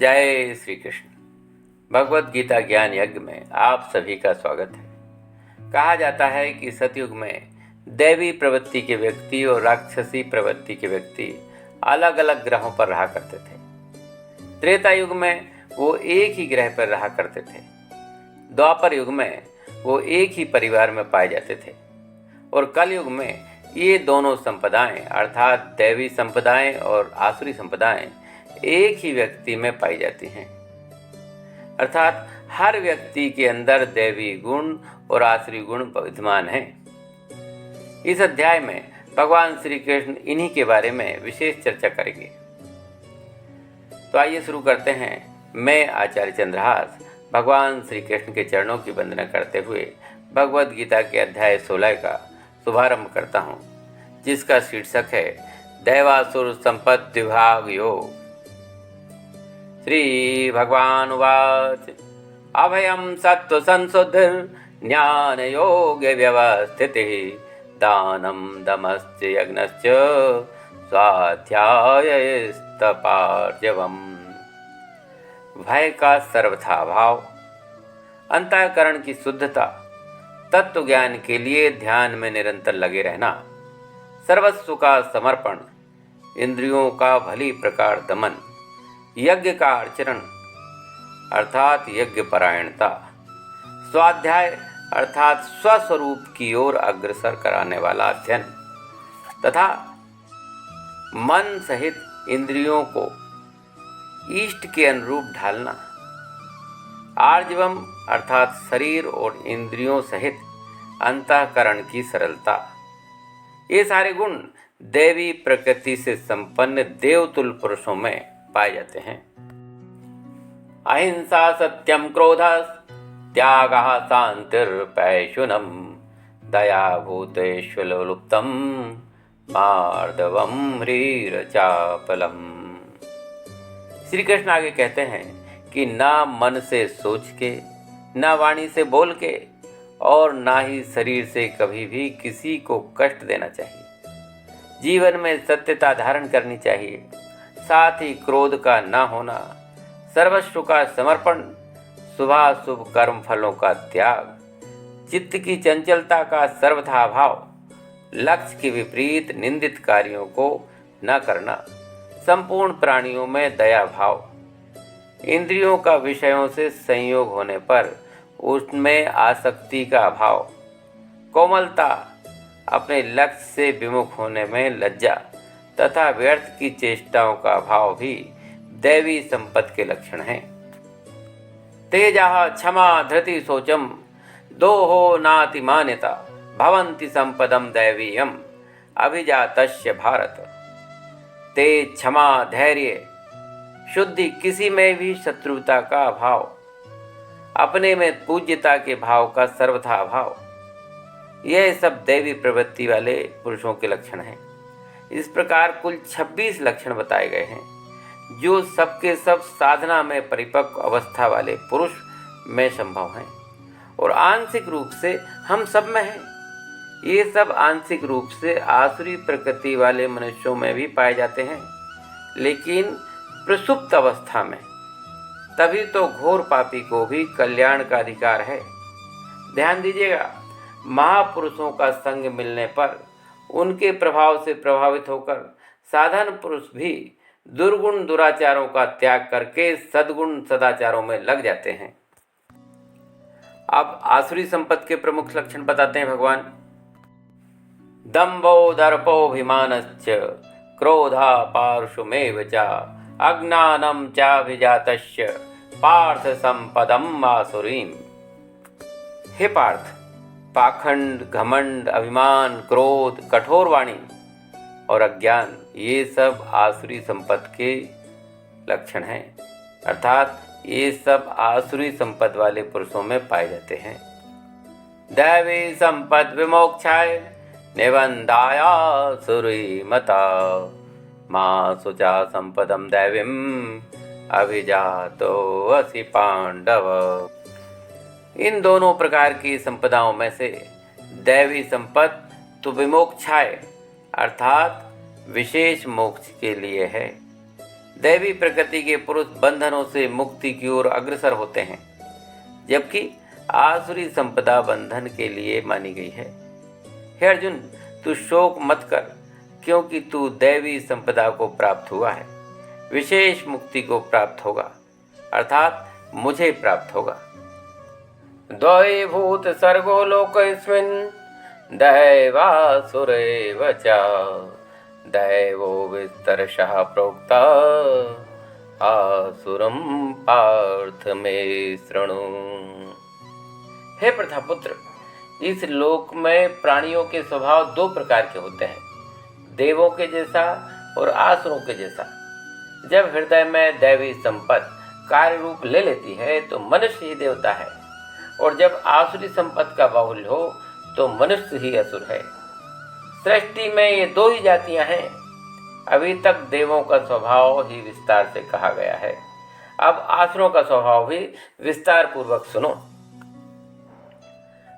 जय श्री कृष्ण। भगवत गीता ज्ञान यज्ञ में आप सभी का स्वागत है। कहा जाता है कि सतयुग में दैवी प्रवृत्ति के व्यक्ति और राक्षसी प्रवृत्ति के व्यक्ति अलग अलग ग्रहों पर रहा करते थे। त्रेता युग में वो एक ही ग्रह पर रहा करते थे। द्वापर युग में वो एक ही परिवार में पाए जाते थे और कलयुग में ये दोनों संपदाएं अर्थात दैवी संपदाएं और आसुरी संपदाएं एक ही व्यक्ति में पाई जाती हैं। अर्थात हर व्यक्ति के अंदर दैवी गुण और आसुरी गुण विद्यमान हैं। इस अध्याय में भगवान श्री कृष्ण इन्हीं के बारे में विशेष चर्चा करेंगे। तो आइए शुरू करते हैं। मैं आचार्य चंद्रहास भगवान श्री कृष्ण के चरणों की वंदना करते हुए भगवद गीता के अध्याय 16 का शुभारंभ करता हूँ, जिसका शीर्षक है दैवासुर संपत्ति विभाग योग। श्री भगवान उवाच अभयम सत्व संशुद्धिर्ज्ञान योग व्यवस्थितिः दानं दमश्च यज्ञश्च स्वाध्यायस्तपार्जवम्। भय का सर्वथा भाव, अंतःकरण की शुद्धता, तत्व ज्ञान के लिए ध्यान में निरंतर लगे रहना, सर्वस्व का समर्पण, इंद्रियों का भली प्रकार दमन, यज्ञ का आचरण अर्थात यज्ञ परायणता, स्वाध्याय अर्थात स्वस्वरूप की ओर अग्रसर कराने वाला अध्ययन तथा मन सहित इंद्रियों को इष्ट के अनुरूप ढालना, आर्जवम अर्थात शरीर और इंद्रियों सहित अंतःकरण की सरलता, ये सारे गुण दैवी प्रकृति से संपन्न देवतुल्य पुरुषों में पाए जाते हैं। अहिंसा सत्यम क्रोधः त्यागः शान्तिर्पैशुनम् दया भूतेष्वलुप्तम् मार्दवम् ह्रीरचापलम्। श्री कृष्ण आगे कहते हैं कि ना मन से सोच के, ना वाणी से बोल के और ना ही शरीर से कभी भी किसी को कष्ट देना चाहिए। जीवन में सत्यता धारण करनी चाहिए, साथ ही क्रोध का न होना, सर्वस्व का समर्पण, शुभाशुभ कर्म फलों का त्याग, चित्त की चंचलता का सर्वथा भाव, लक्ष्य के विपरीत निंदित कार्यों को न करना, संपूर्ण प्राणियों में दया भाव, इंद्रियों का विषयों से संयोग होने पर उसमें आसक्ति का अभाव, कोमलता, अपने लक्ष्य से विमुख होने में लज्जा तथा व्यर्थ की चेष्टाओं का अभाव भी दैवी संपत्ति के लक्षण हैं। तेजः क्षमा धृति शोचम दोहो नातिमान्यता भवन्ति संपदम दैवीयम अभिजातस्य भारत। तेज, क्षमा, धैर्य, शुद्धि, किसी में भी शत्रुता का अभाव, अपने में पूज्यता के भाव का सर्वथा अभाव, यह सब दैवी प्रवृत्ति वाले पुरुषों के लक्षण हैं। इस प्रकार कुल 26 लक्षण बताए गए हैं, जो सबके सब साधना में परिपक्व अवस्था वाले पुरुष में संभव हैं और आंशिक रूप से हम सब में हैं। ये सब आंशिक रूप से आसुरी प्रकृति वाले मनुष्यों में भी पाए जाते हैं, लेकिन प्रसुप्त अवस्था में। तभी तो घोर पापी को भी कल्याण का अधिकार है। ध्यान दीजिएगा, महापुरुषों का संग मिलने पर उनके प्रभाव से प्रभावित होकर साधन पुरुष भी दुर्गुण दुराचारों का त्याग करके सद्गुण सदाचारों में लग जाते हैं। अब आसुरी संपत्ति के प्रमुख लक्षण बताते हैं भगवान। दंभो दर्पोऽभिमानश्च क्रोधा पारुषमेव च अज्ञानं चाभिजातस्य पार्थ संपदम् आसुरीम्। हे पार्थ, पाखंड, घमंड, अभिमान, क्रोध, कठोर वाणी और अज्ञान, ये सब आसुरी संपत्ति के लक्षण हैं। अर्थात ये सब आसुरी संपत्ति वाले पुरुषों में पाए जाते हैं। दैवी संपद विमोक्षाय निबंधाय आसुरी मता मां सुचा संपदम दैवीम अभिजातो असि पांडव। इन दोनों प्रकार की संपदाओं में से दैवी संपत्ति तो विमोक्षाय अर्थात विशेष मोक्ष के लिए है, दैवी प्रकृति के पुरुष बंधनों से मुक्ति की ओर अग्रसर होते हैं, जबकि आसुरी संपदा बंधन के लिए मानी गई है। हे अर्जुन, तू शोक मत कर, क्योंकि तू दैवी संपदा को प्राप्त हुआ है, विशेष मुक्ति को प्राप्त होगा, अर्थात मुझे प्राप्त होगा। द्वै भूत सर्गो लोकस्मिन् दैवासुरेव च दैवो विस्तरशः प्रोक्ता आसुरं पार्थ मे शृणु। हे प्रथापुत्र, इस लोक में प्राणियों के स्वभाव दो प्रकार के होते हैं, देवों के जैसा और आसुरों के जैसा। जब हृदय में दैवी संपत्ति कार्य रूप ले लेती है तो मनुष्य ही देवता है, और जब आसुरी संपत्ति का बाहुल्य हो तो मनुष्य ही असुर है। सृष्टि में ये दो ही जातियां हैं। अभी तक देवों का स्वभाव ही विस्तार से कहा गया है, अब आसुरों का स्वभाव भी विस्तार पूर्वक सुनो।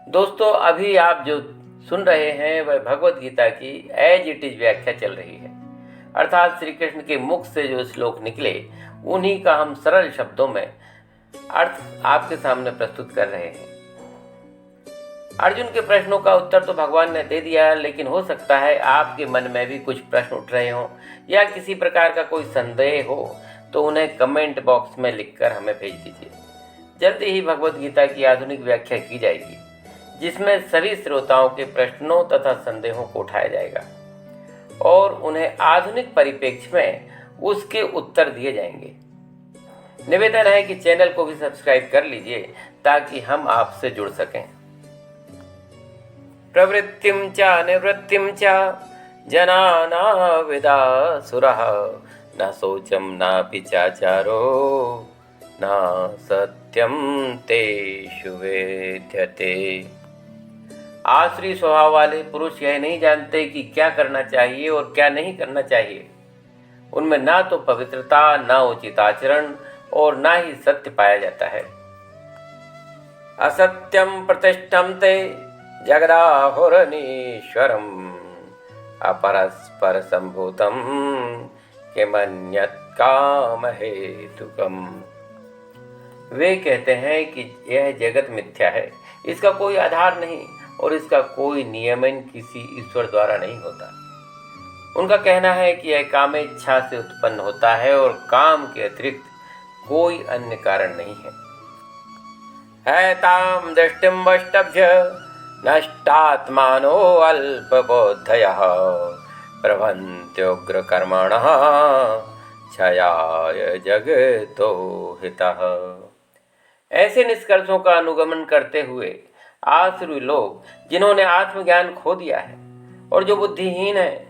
दोस्तों, अभी आप जो सुन रहे हैं वह भगवत गीता की एज इट इज व्याख्या चल रही है, अर्थात श्री कृष्ण के मुख से जो श्लोक निकले उन्हीं का हम सरल शब्दों में अर्थ आपके सामने प्रस्तुत कर रहे हैं। अर्जुन के प्रश्नों का उत्तर तो भगवान ने दे दिया, लेकिन हो सकता है आपके मन में भी कुछ प्रश्न उठ रहे हों या किसी प्रकार का कोई संदेह हो, तो उन्हें कमेंट बॉक्स में लिखकर हमें भेज दीजिए। जल्दी ही भगवत गीता की आधुनिक व्याख्या की जाएगी, जिसमें सभी श्रोताओं के प्रश्नों तथा संदेहों को उठाया जाएगा और उन्हें आधुनिक परिप्रेक्ष्य में उसके उत्तर दिए जाएंगे। निवेदन है कि चैनल को भी सब्सक्राइब कर लीजिए ताकि हम आपसे जुड़ सकें। प्रवृत्तिं च निवृत्तिं च जनाना विदासुरः न शोचं नापि चाचारो न सत्यं तेषु वेद्यते। आसुरी स्वभाव वाले पुरुष यह नहीं जानते कि क्या करना चाहिए और क्या नहीं करना चाहिए। उनमें ना तो पवित्रता, ना उचित आचरण और ना ही सत्य पाया जाता है। असत्यम प्रतिष्ठम ते जगदाहुरनीश्वरम अपरस्पर संभूतम किमन्यत् काम हेतुकम। वे कहते हैं कि यह जगत मिथ्या है, इसका कोई आधार नहीं और इसका कोई नियमन किसी ईश्वर द्वारा नहीं होता। उनका कहना है कि यह काम इच्छा से उत्पन्न होता है और काम के अतिरिक्त कोई अन्य कारण नहीं है। ताम दृष्टिम वष्टभ्य नष्टात्मानो अल्पबोधयः प्रभन्त्युग्र कर्मणः क्षयाय जगतो हितः। ऐसे निष्कर्षों का अनुगमन करते हुए आसुरी लोग, जिन्होंने आत्मज्ञान खो दिया है और जो बुद्धिहीन है,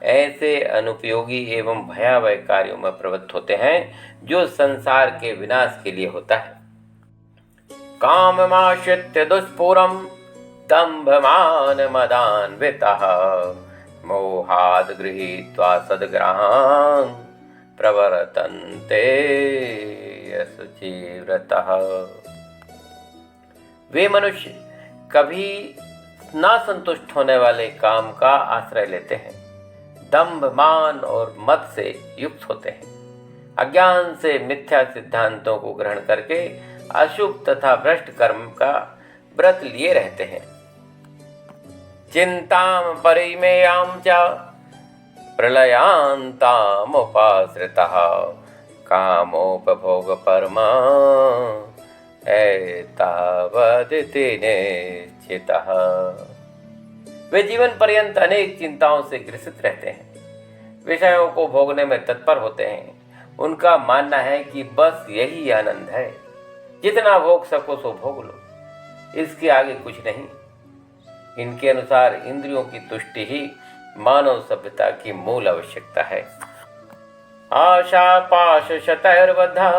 ऐसे अनुपयोगी एवं भयावह कार्यों में प्रवृत्त होते हैं जो संसार के विनाश के लिए होता है। काममाश्रित्य दुष्पूरम दंभमान मदान्वितः मोहाद गृहीत्वा सद्ग्रहान् प्रवर्तन्ते असुचिव्रतः। वे मनुष्य कभी ना संतुष्ट होने वाले काम का आश्रय लेते हैं, दंभ, मान और मद से युक्त होते हैं, अज्ञान से मिथ्या सिद्धांतों को ग्रहण करके अशुभ तथा भ्रष्ट कर्म का व्रत लिए रहते हैं। चिंताम परिमेयां च प्रलयांताम उपाश्रितः कामोपभोग परमा एतावदिति निश्चितः। वे जीवन पर्यंत अनेक चिंताओं से ग्रसित रहते हैं, विषयों को भोगने में तत्पर होते हैं। उनका मानना है कि बस यही आनंद है, जितना भोग सको सो भोग लो, इसके आगे कुछ नहीं। इनके अनुसार इंद्रियों की तुष्टि ही मानव सभ्यता की मूल आवश्यकता है। आशा पाश शतैर्बद्धा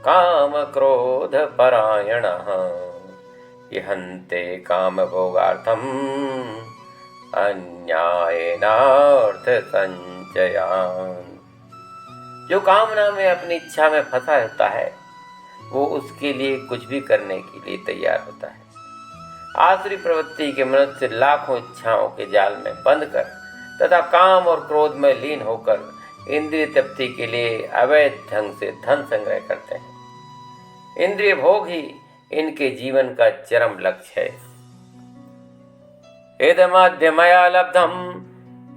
काम क्रोध परायणः यहन्ते काम भोगार्थम अन्यायेनार्थ संचयान्। जो कामना में अपनी इच्छा में फंसा रहता है, वो उसके लिए कुछ भी करने के लिए तैयार होता है। आसुरी प्रवृत्ति के मनुष्य लाखों इच्छाओं के जाल में बंद कर तथा काम और क्रोध में लीन होकर इंद्रिय तृप्ति के लिए अवैध ढंग से धन संग्रह करते हैं। इंद्रिय भोग ही इनके जीवन का चरम लक्ष्य है। इदमद्य मया लब्धम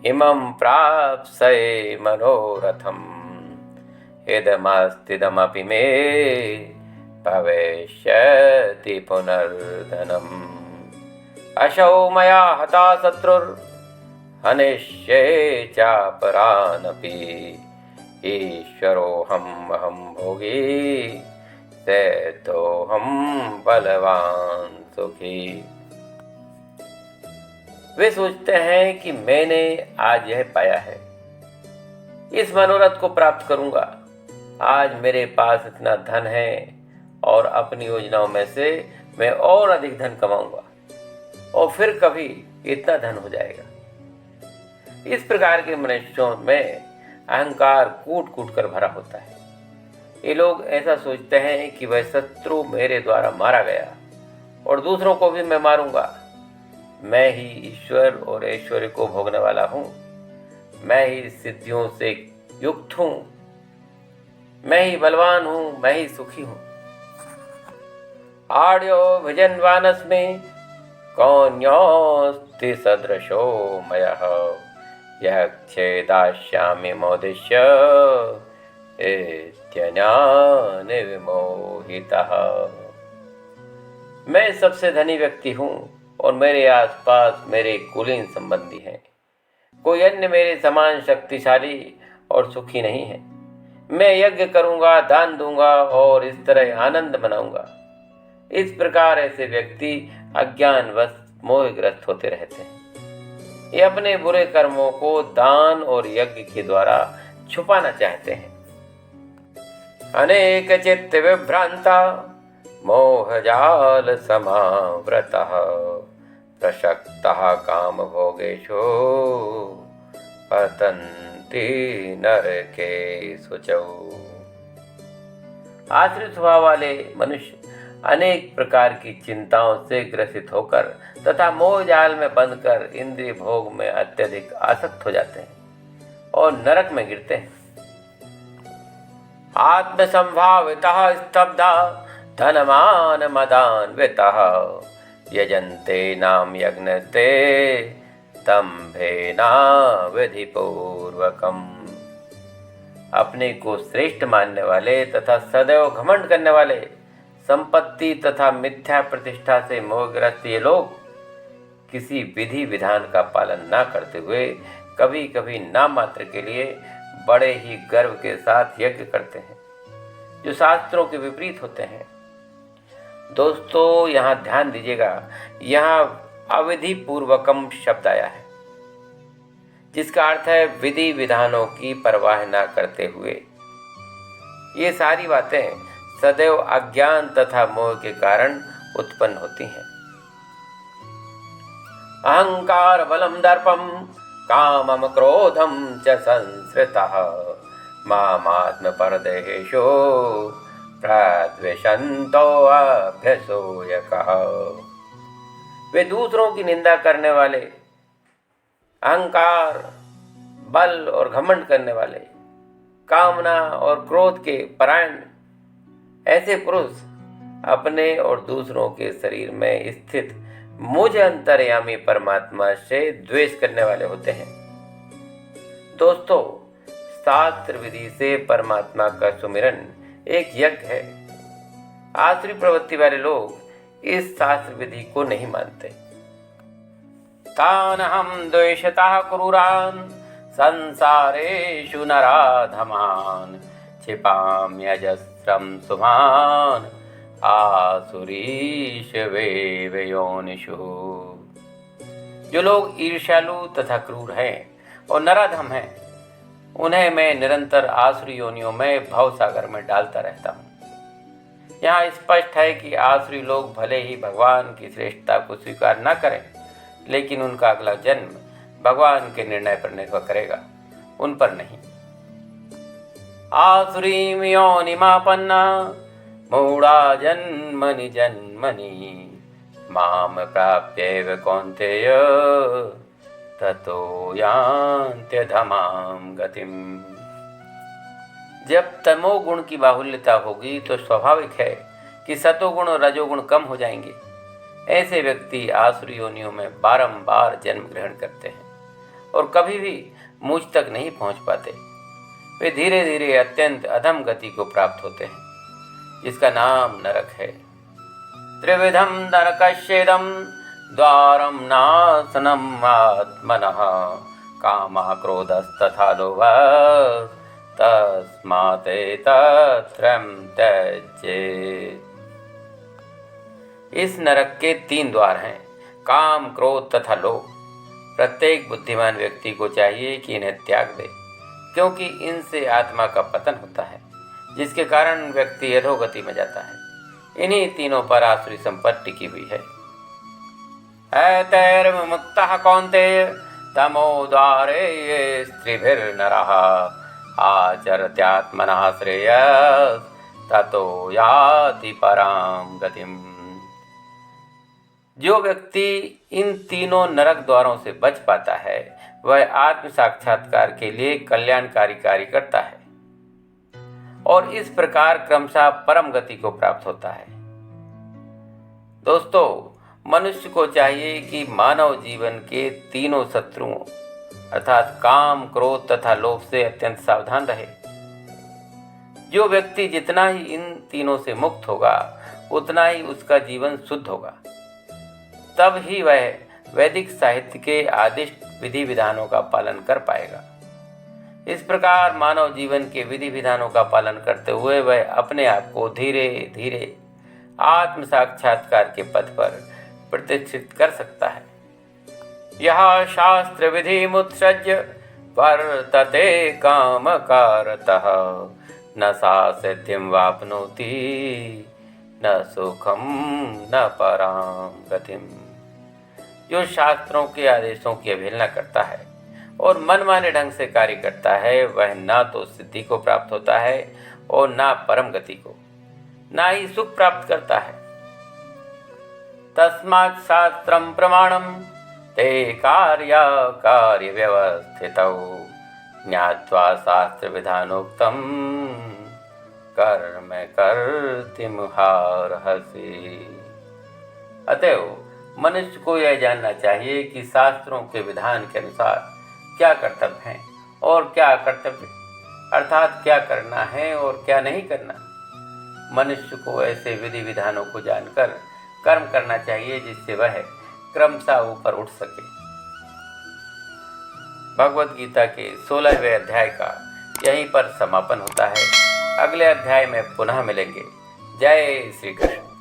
इमं प्राप्स्ये मनोरथम इदमस्तिदमपि मे भविष्यति पुनर्धनम अशौ मया हता शत्रुर् हनिष्ये चापरानपि ईश्वरोऽहम् अहं भोगी सिद्धोऽहं बलवान सुखी। वे सोचते हैं कि मैंने आज यह पाया है, इस मनोरथ को प्राप्त करूंगा। आज मेरे पास इतना धन है और अपनी योजनाओं में से मैं और अधिक धन कमाऊंगा और फिर कभी इतना धन हो जाएगा। इस प्रकार के मनुष्यों में अहंकार कूट कूट कर भरा होता है। ये लोग ऐसा सोचते हैं कि वह शत्रु मेरे द्वारा मारा गया और दूसरों को भी मैं मारूंगा। मैं ही ईश्वर और ऐश्वर्य को भोगने वाला हूँ। मैं ही सिद्धियों से युक्त हूँ। मैं ही बलवान हूँ। मैं ही सुखी हूँ। आड्यो भजन्वानस्मि कौन्योस्ति सदृशो मयः यः छेदास्यामि मोदिष्य इत्यज्ञान विमोहितः। मैं सबसे धनी व्यक्ति हूँ और मेरे आसपास मेरे कुलीन संबंधी हैं। कोई अन्य मेरे समान शक्तिशाली और सुखी नहीं है। मैं यज्ञ करूँगा, दान दूंगा और इस तरह आनंद मनाऊंगा। इस प्रकार ऐसे व्यक्ति अज्ञानवश मोहग्रस्त होते रहते हैं। ये अपने बुरे कर्मों को दान और यज्ञ के द्वारा छुपाना चाहते हैं। अनेक चित्त विभ्रांता मोहजाल समावृतः प्रसक्तः काम भोगेषु पतन्ति नरकेषु च। आश्रित स्वभाव वाले मनुष्य अनेक प्रकार की चिंताओं से ग्रसित होकर तथा मोह जाल में बंधकर इंद्रिय भोग में अत्यधिक आसक्त हो जाते हैं और नरक में गिरते हैं। आत्मसंभावितः स्तब्धा धनमान मदान्वितः यजन्ते नाम यज्ञस्ते दम्भेना विधिपूर्वकम्। अपने को श्रेष्ठ मानने वाले तथा सदैव घमंड करने वाले, संपत्ति तथा मिथ्या प्रतिष्ठा से मोहग्रस्त ये लोग किसी विधि विधान का पालन न करते हुए कभी कभी नाम मात्र के लिए बड़े ही गर्व के साथ यज्ञ करते हैं, जो शास्त्रों के विपरीत होते हैं। दोस्तों, यहाँ ध्यान दीजिएगा, यहाँ अविधि पूर्वकम शब्द आया है, जिसका अर्थ है विधि विधानों की परवाह न करते हुए। ये सारी बातें सदैव अज्ञान तथा मोह के कारण उत्पन्न होती हैं। अहंकार बलम दर्पम कामम क्रोधम च संश्रितः मामात्म परदेहेषु प्रद्वेषन्तो अभ्यसूयकः। वे दूसरों की निंदा करने वाले, अहंकार, बल और घमंड करने वाले, कामना और क्रोध के परायण ऐसे पुरुष अपने और दूसरों के शरीर में स्थित मुझ अंतर्यामी परमात्मा से द्वेष करने वाले होते हैं। दोस्तों, शास्त्र विधि से परमात्मा का सुमिरन एक यज्ञ है। आसुरी प्रवृत्ति वाले लोग इस शास्त्र विधि को नहीं मानते। तान हम द्वेषतः क्रूरान संसारेषु नराधमान क्षिपाम्यजस्रं सुभान आसुरीश वेव योनिषु। जो लोग ईर्ष्यालु तथा क्रूर हैं और नराधम हैं, उन्हें मैं निरंतर आसुरी योनियों में भवसागर में डालता रहता हूँ। यहाँ स्पष्ट है कि आसुरी लोग भले ही भगवान की श्रेष्ठता को स्वीकार न करें, लेकिन उनका अगला जन्म भगवान के निर्णय पर निर्भर करेगा, उन पर नहीं। आसुरीं योनिमापन्ना मूढ़ा जन्मनि जन्मनि माम प्राप्यैव कौन्तेय ततो यान्त्यधमां गतिम्। जब तमोगुण की बाहुल्यता होगी तो स्वाभाविक है कि सतोगुण और रजोगुण कम हो जाएंगे। ऐसे व्यक्ति आसुरी योनियों में बारंबार जन्म ग्रहण करते हैं और कभी भी मुझ तक नहीं पहुंच पाते। वे धीरे धीरे अत्यंत अधम गति को प्राप्त होते हैं, जिसका नाम नरक है। त्रिविधम नरकस्येदं द्वारम नाशनम आत्मनः कामः क्रोधस्तथा लोभः तस्मादेतत्रयं त्यजेत्। इस नरक के 3 द्वार हैं, काम, क्रोध तथा लोभ। प्रत्येक बुद्धिमान व्यक्ति को चाहिए कि इन्हें त्याग दे, क्योंकि इनसे आत्मा का पतन होता है, जिसके कारण व्यक्ति अधोगति में जाता है। इन्हीं तीनों पर आसुरी संपत्ति टिकी हुई है। ऐतैर्विमुक्तः कौन्तेय तमो द्वारे ये स्त्रीभिर्नरः आचरत्यात्मनः श्रेयः ततो याति परां गतिम्। जो व्यक्ति इन तीनों नरक द्वारों से बच पाता है वह आत्म साक्षात्कार के लिए कल्याणकारी कार्य करता है और इस प्रकार क्रमशः परम गति को प्राप्त होता है। दोस्तों, मनुष्य को चाहिए कि मानव जीवन के तीनों शत्रुओं अर्थात काम, क्रोध तथा लोभ से अत्यंत सावधान रहे। जो व्यक्ति जितना ही इन तीनों से मुक्त होगा उतना ही उसका जीवन शुद्ध होगा। तब ही वह वैदिक साहित्य के आदिष्ट विधि विधानों का पालन कर पाएगा। इस प्रकार मानव जीवन के विधि विधानों का पालन करते हुए वह अपने आप को धीरे धीरे आत्म साक्षात्कार के पथ पर प्रतिष्ठित कर सकता है। यह शास्त्र विधि मुत्सृज्य वर्तते कामकारतः न सा सिद्धिं वाप्नोति न सुखम न परां गतिम्। जो शास्त्रों के आदेशों की अवहेलना करता है और मनमाने ढंग से कार्य करता है वह ना तो सिद्धि को प्राप्त होता है और ना परम गति को, ना ही सुख प्राप्त करता है। तस्मात् शास्त्रं प्रमाणं ते कार्य व्यवस्थितौ ज्ञात्वा शास्त्र विधानोक्तं कर्म कर्तुम् अर्हसि। अतएव मनुष्य को यह जानना चाहिए कि शास्त्रों के विधान के अनुसार क्या कर्तव्य हैं और क्या अकर्तव्य, अर्थात क्या करना है और क्या नहीं करना। मनुष्य को ऐसे विधि विधानों को जानकर कर्म करना चाहिए जिससे वह क्रमशः ऊपर उठ सके। भगवद गीता के 16वें अध्याय का यहीं पर समापन होता है। अगले अध्याय में पुनः मिलेंगे। जय श्री कृष्ण।